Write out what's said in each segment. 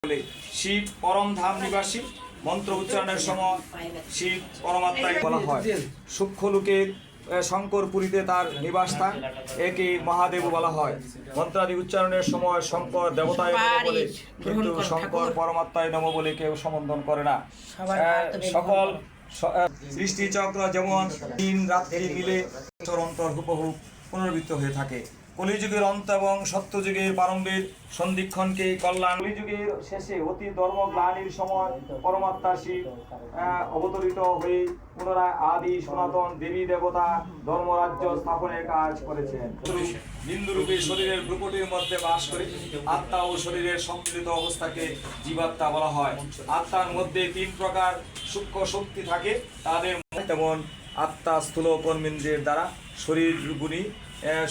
বলে শিব পরম ধাম নিবাসী। মন্ত্র উচ্চারণের সময় শিব পরমাত্মাকে বলা হয়। সূক্ষ্ম লোকের শঙ্করপুরীতে তার নিবাসস্থান, একে মহাদেব বলা হয়। মন্ত্রাদি উচ্চারণের সময় শঙ্কর দেবতায় নম বলে, কিন্তু শঙ্কর পরমাত্মায় নম বলে কেউ সম্বোধন করে না। সকল সৃষ্টিচক্র যেমন দিন রাত্রি মিলে চরন্তর হুবহু পুনরাবৃত্ত হয়ে থাকে। কলিযুগের অন্ত এবং সত্যযুগের প্রারম্ভের সন্ধিক্ষণকে কল্যাণ, কলিযুগের শেষে অতি ধর্মগ্লানির সময় পরমাত্মা শিব অবতরিত হয়ে পুনরায় আদি সনাতন দেবী দেবতা ধর্মরাজ্য স্থাপনের কাজ করেছেন। বিন্দুরূপী শরীরের ভ্রুকুটির মধ্যে বাস করে আত্মা ও শরীরের সম্মিলিত অবস্থাকে জীবাত্মা বলা হয়। আত্মার মধ্যে তিন প্রকার সূক্ষ্ম শক্তি থাকে, তাদের যেমন আত্মা স্থূল কর্মেন্দ্রিয়ের দ্বারা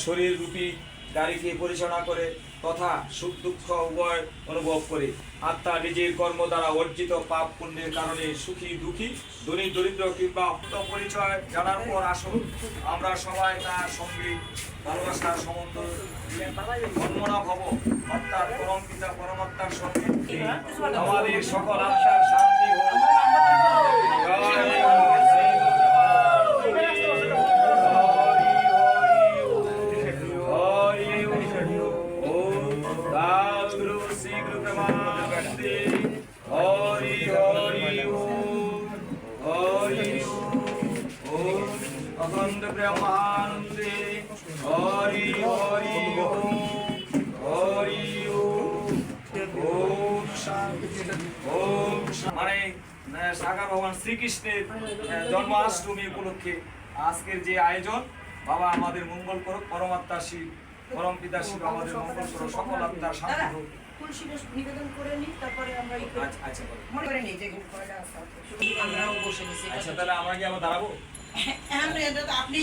শরীর রূপী গাড়িকে পরিচালনা করে তথা সুখ দুঃখ উভয় অনুভব করে। আত্মা নিজের কর্ম দ্বারা অর্জিত পাপ পুণ্যের কারণে সুখী দুঃখী, ধনী দরিদ্র কিংবা পরিচয় জানার পর আসুন আমরা সবাই তার সঙ্গে ভালোবাসার সম্বন্ধ বর্ণনা ভব, অর্থাৎ পরম পিতা পরমাত্মার সঙ্গে আমাদের সকল আত্মার শান্তি হোক। অখণ্ড ব্রহ্মানন্দে হরি হরি হরি ওম শান্তি ওম। মানে সাকার ভগবান শ্রীকৃষ্ণের জন্মাষ্টমী উপলক্ষে আজকের যে আয়োজন, বাবা আমাদের মঙ্গল করুক, পরমাত্মা শিব পরম পিতা শিব আমাদের মঙ্গল করুক, সকল আত্মার শান্তি হোক। নিবেদন করে নিই, তারপরে আমরা আচ্ছা মনে করে নিই যে আমরাও বসে নিছি। আচ্ছা, তাহলে আমরা কি আবার দাঁড়াবো? আপনি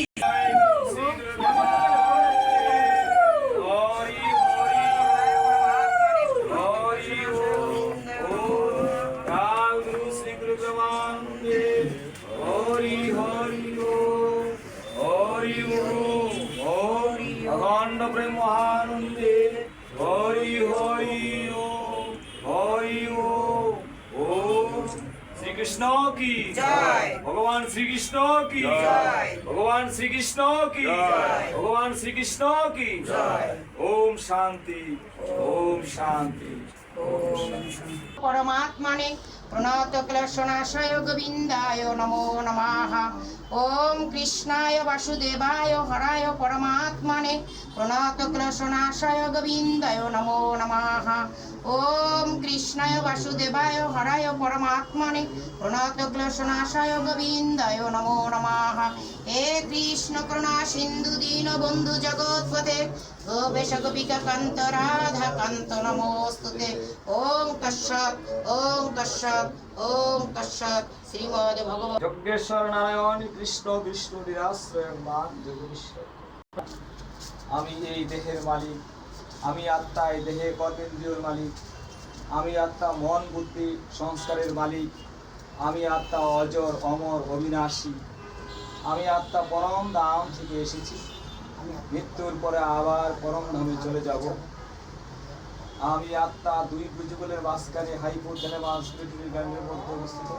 অখণ্ড ব্রহ্মানন্দে হরি হরি ওম হরি ওম। শ্রীকৃষ্ণ কি জয়, ভগবান শ্রীকৃষ্ণ কি জয়, ভগবান শ্রীকৃষ্ণ কি জয়, ভগবান শ্রীকৃষ্ণ কি জয়। ওম শান্তি ওম শান্তি। পরমাত্মনে প্রণত ক্লেশনাশয় গোবিন্দায় নমো নমঃ। ওম কৃষ্ণায় বাসুদেবায় হরায় পরমাত্মনে প্রণত ক্লেশনাশয় গোবিন্দায় নমো নমঃ। ওম কৃষ্ণায় বাসুদেবায় হরায় পরমাত্মনে প্রণত ক্লেশনাশয় গোবিন্দায় নমো নমঃ। হে কৃষ্ণ করুণা সিন্ধু দীন বন্ধু জগৎপতে গোপেশ গোপিকা কান্ত রাধা কান্ত নমোস্তুতে। ওম তৎসৎ ওম তৎসৎ ওম তৎসৎ। শ্রীমদ্ ভগবৎ যজ্ঞেশ্বর নারায়ণ কৃষ্ণ বিষ্ণু নিরাশ্রয় মান যোগেশ্বর। আমি এই দেহের মালিক, আমি আত্মা এই দেহে কর্মেন্দ্রিয়র মালিক, আমি আত্মা মন বুদ্ধি সংস্কারের মালিক, আমি আত্মা অজর অমর অবিনাশী, আমি আত্মা পরম ধাম থেকে এসেছি, মৃত্যুর পরে আবার পরম ধামে চলে যাব। আমি আত্মা দুই যুগলের মাঝখানে হাইপোথ্যালামাস পিটুইটারি গ্ল্যান্ডের মধ্যে অবস্থিত,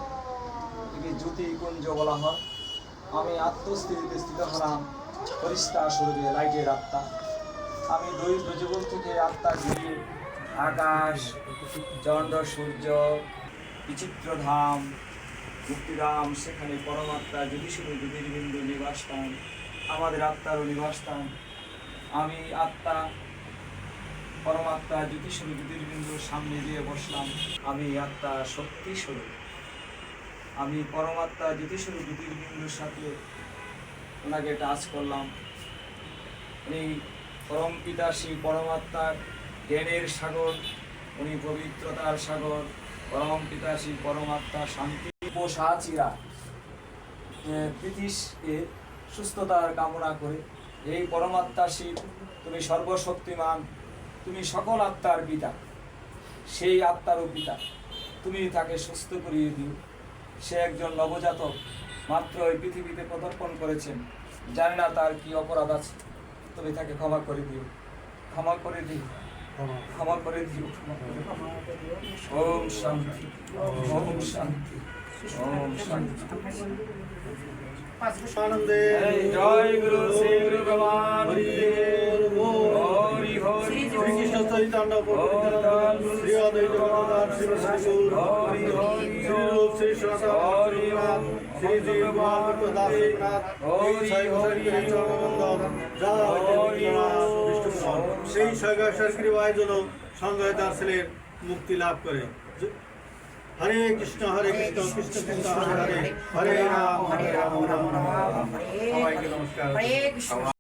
একে জ্যোতিকুঞ্জ বলা হয়। আমি আত্মস্থিতিতে স্থিত হলাম ফেরেশতা স্বরূপে লাইটের আত্মা। আমি দুই যুগল থেকে আত্মা ঘিরে আকাশ চন্দ্র সূর্য বিচিত্র ধাম মুক্তিধাম, সেখানে পরমাত্মা জ্যোতিষী জ্যোতির্বিন্দু নিবাসস্থান, আমাদের আত্মারও নিবাসস্থান। আমি আত্মা পরমাত্মা জ্যোতিষী জ্যোতির্বিন্দুর সামনে দিয়ে বসলাম। আমি আত্মা শক্তি স্বরূপ, আমি পরমাত্মা জ্যোতিষী জ্যোতির্বিন্দুর সাথে ওনাকে টাচ করলাম। উনি পরম পিতা শ্রী পরমাত্মার জ্ঞানের সাগর, উনি পবিত্রতার সাগর। পরম পিতা শ্রী পরমাত্মার শান্তি ও সাহাচিরা পৃথিবীকে সুস্থতার কামনা করে, এই পরমাত্মা শিব তুমি সর্বশক্তিমান, তুমি সকল আত্মার পিতা, সেই আত্মারও পিতা, তুমি তাকে সুস্থ করিয়ে দিও। সে একজন নবজাতক, মাত্র এই পৃথিবীতে পদার্পণ করেছেন, জানি না তার কি অপরাধ আছে, তুমি তাকে ক্ষমা করে দিও, ক্ষমা করে দিও, ক্ষমা করে দিও, ক্ষমা করে দিও। ওম শান্তি ওম শান্তি ওম শান্তি। আনন্দে জয় গুরু শ্রী গুরু ভগবান হরি হরি শ্রীকৃষ্ণ চৈতন্য শ্রী অদ্বৈত গদাধর শিব ঠাকুর হরি হরি শ্রী রূপ শ্রী সনাতন শ্রী জীব মহাভক্ত দাস রঘুনাথ এই ছয় বছরের চরণবন্দন সেই ছয়গাছার কৃপায় যেন সঞ্জয় তার ছেলের মুক্তি লাভ করে। হরে কৃষ্ণ কৃষ্ণ কৃষ্ণ হরে হরে হরে রাম রাম রাম। সবাইকে নমস্কার। হরে কৃষ্ণ।